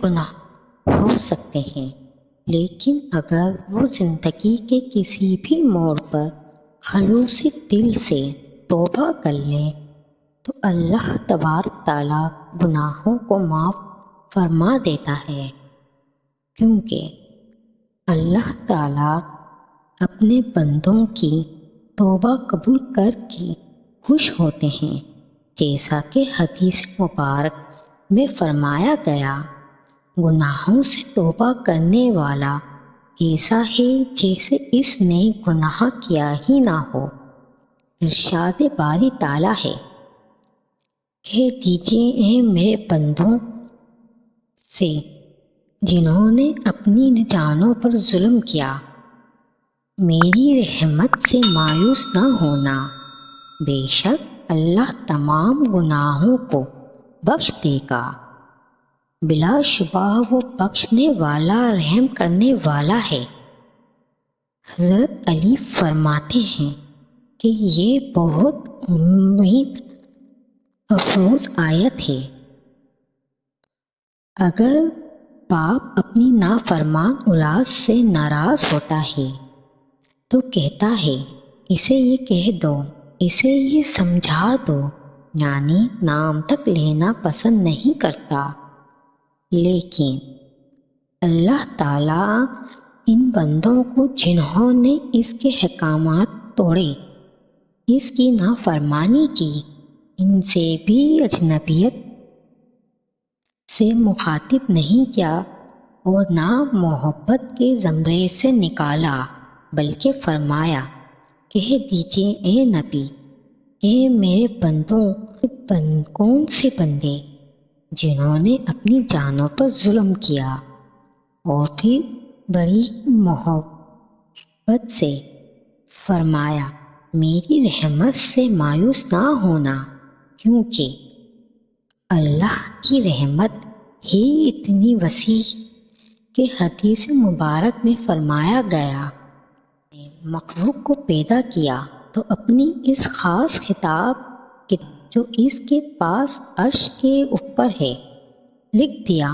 گناہ ہو سکتے ہیں، لیکن اگر وہ زندگی کے کسی بھی موڑ پر خلوص دل سے توبہ کر لیں تو اللہ تبارک تعالیٰ گناہوں کو معاف فرما دیتا ہے، کیونکہ اللہ تعالیٰ اپنے بندوں کی توبہ قبول کر کے خوش ہوتے ہیں، جیسا کہ حدیث مبارک میں فرمایا گیا، گناہوں سے توبہ کرنے والا ایسا ہے جیسے اس نے گناہ کیا ہی نہ ہو۔ ارشاد باری تعالیٰ ہے، کہہ دیجیے اے میرے بندوں سے جنہوں نے اپنی جانوں پر ظلم کیا، میری رحمت سے مایوس نہ ہونا، بے شک اللہ تمام گناہوں کو بخش دے گا، بلا شبہ وہ بخشنے والا رحم کرنے والا ہے۔ حضرت علی فرماتے ہیں کہ یہ بہت امید افروز آیت ہے۔ اگر باپ اپنی نافرمان اولاد سے ناراض ہوتا ہے تو کہتا ہے اسے یہ کہہ دو، اسے یہ سمجھا دو، یعنی نام تک لینا پسند نہیں کرتا، لیکن اللہ تعالیٰ ان بندوں کو جنہوں نے اس کے احکامات توڑے، اس کی نافرمانی کی، ان سے بھی اجنبیت سے مخاطب نہیں کیا اور نہ محبت کے زمرے سے نکالا، بلکہ فرمایا، کہہ دیجیے اے نبی، اے میرے بندوں، کون سے بندے جنہوں نے اپنی جانوں پر ظلم کیا، اور پھر بڑی محبت سے فرمایا میری رحمت سے مایوس نہ ہونا، کیونکہ اللہ کی رحمت ہی اتنی وسیع کہ حدیث مبارک میں فرمایا گیا، مخلوق کو پیدا کیا تو اپنی اس خاص خطاب جو اس کے پاس عرش کے اوپر ہے لکھ دیا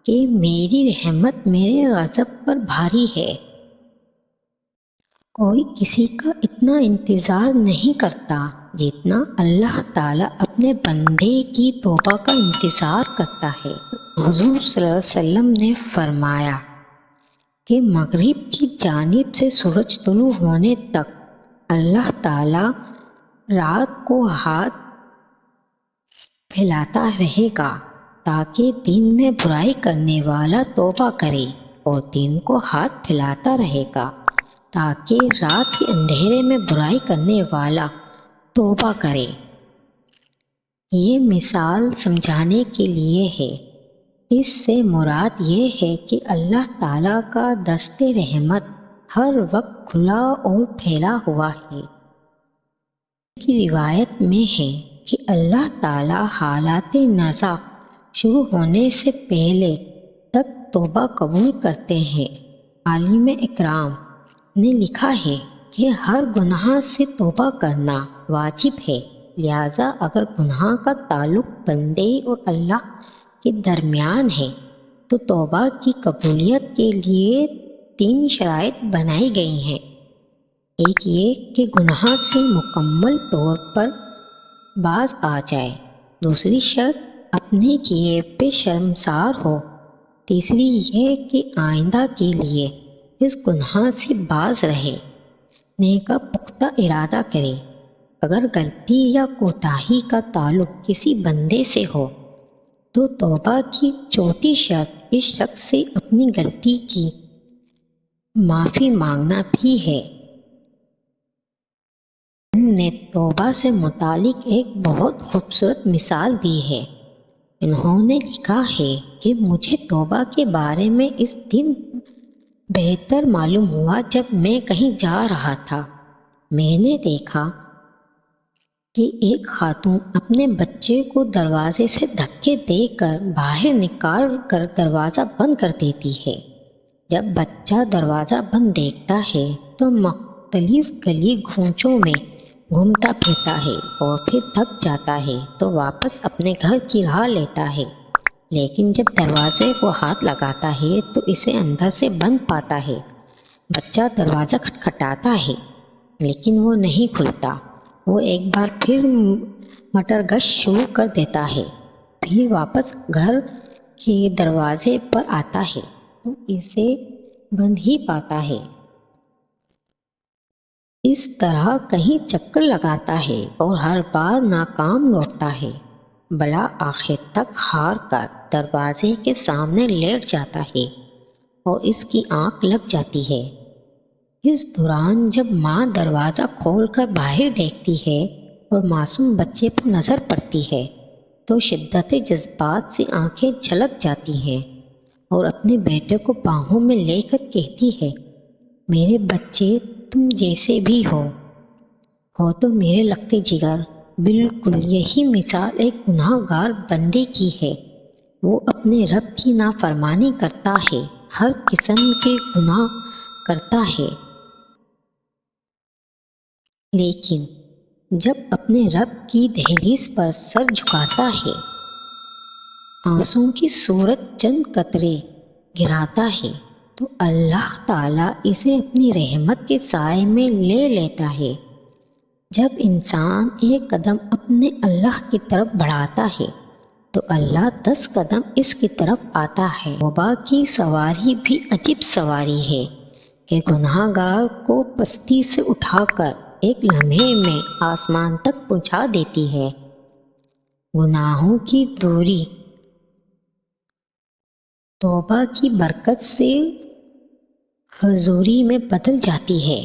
کہ میری رحمت میرے غضب پر بھاری ہے۔ کوئی کسی کا اتنا انتظار نہیں کرتا جتنا اللہ تعالیٰ اپنے بندے کی توبہ کا انتظار کرتا ہے۔ حضور صلی اللہ علیہ وسلم نے فرمایا کہ مغرب کی جانب سے سورج طلوع ہونے تک اللہ تعالیٰ رات کو ہاتھ پھیلاتا رہے گا تاکہ دن میں برائی کرنے والا توبہ کرے، اور دن کو ہاتھ پھیلاتا رہے گا تاکہ رات کے اندھیرے میں برائی کرنے والا توبہ کرے۔ یہ مثال سمجھانے کے لیے ہے، اس سے مراد یہ ہے کہ اللہ تعالیٰ کا دست رحمت ہر وقت کھلا اور پھیلا ہوا ہے۔ کی روایت میں ہے کہ اللہ تعالیٰ حالات نزاع شروع ہونے سے پہلے تک توبہ قبول کرتے ہیں۔ عالم اکرام نے لکھا ہے کہ ہر گناہ سے توبہ کرنا واجب ہے، لہذا اگر گناہ کا تعلق بندے اور اللہ کے درمیان ہے تو توبہ کی قبولیت کے لیے 3 شرائط بنائی گئی ہیں۔ ایک یہ کہ گناہ سے مکمل طور پر باز آ جائے، دوسری شرط اپنے کیے پہ شرمسار ہو، تیسری یہ کہ آئندہ کے لیے اس گناہ سے باز رہے، نیک پختہ ارادہ کرے۔ اگر غلطی یا کوتاہی کا تعلق کسی بندے سے ہو تو توبہ کی چوتھی شرط اس شخص سے اپنی غلطی کی معافی مانگنا بھی ہے۔ نے توبہ سے متعلق ایک بہت خوبصورت مثال دی ہے۔ انہوں نے لکھا ہے کہ مجھے توبہ کے بارے میں اس دن بہتر معلوم ہوا جب میں کہیں جا رہا تھا۔ میں نے دیکھا کہ ایک خاتون اپنے بچے کو دروازے سے دھکے دے کر باہر نکال کر دروازہ بند کر دیتی ہے۔ جب بچہ دروازہ بند دیکھتا ہے تو مختلف گلی گھوچوں میں گھومتا پھرتا ہے اور پھر تھک جاتا ہے تو واپس اپنے گھر کی راہ لیتا ہے۔ لیکن جب دروازے کو ہاتھ لگاتا ہے تو اسے اندر سے بند پاتا ہے۔ بچہ دروازہ کھٹکھٹاتا ہے لیکن وہ نہیں کھلتا۔ وہ ایک بار پھر مٹر گشت شروع کر دیتا ہے، پھر واپس گھر کے دروازے پر آتا ہے تو اسے بند ہی پاتا ہے۔ اس طرح کہیں چکر لگاتا ہے اور ہر بار ناکام لوٹتا ہے۔ بلا آخر تک ہار کر دروازے کے سامنے لیٹ جاتا ہے اور اس کی آنکھ لگ جاتی ہے۔ اس دوران جب ماں دروازہ کھول کر باہر دیکھتی ہے اور معصوم بچے پر نظر پڑتی ہے تو شدت جذبات سے آنکھیں جھلک جاتی ہیں اور اپنے بیٹے کو باہوں میں لے کر کہتی ہے، میرے بچے، تم جیسے بھی ہو تو میرے لگتے جگر۔ بالکل یہی مثال ایک گناہ گار بندے کی ہے۔ وہ اپنے رب کی نافرمانی کرتا ہے، ہر قسم کے گناہ کرتا ہے، لیکن جب اپنے رب کی دہلیز پر سر جھکاتا ہے، آنسوں کی صورت چند قطرے گراتا ہے تو اللہ تعالیٰ اسے اپنی رحمت کے سائے میں لے لیتا ہے۔ جب انسان ایک قدم اپنے اللہ کی طرف بڑھاتا ہے تو اللہ 10 قدم اس کی طرف آتا ہے۔ توبہ کی سواری بھی عجیب سواری ہے کہ گناہ گار کو پستی سے اٹھا کر ایک لمحے میں آسمان تک پہنچا دیتی ہے۔ گناہوں کی دوری توبہ کی برکت سے حضوری میں بدل جاتی ہے۔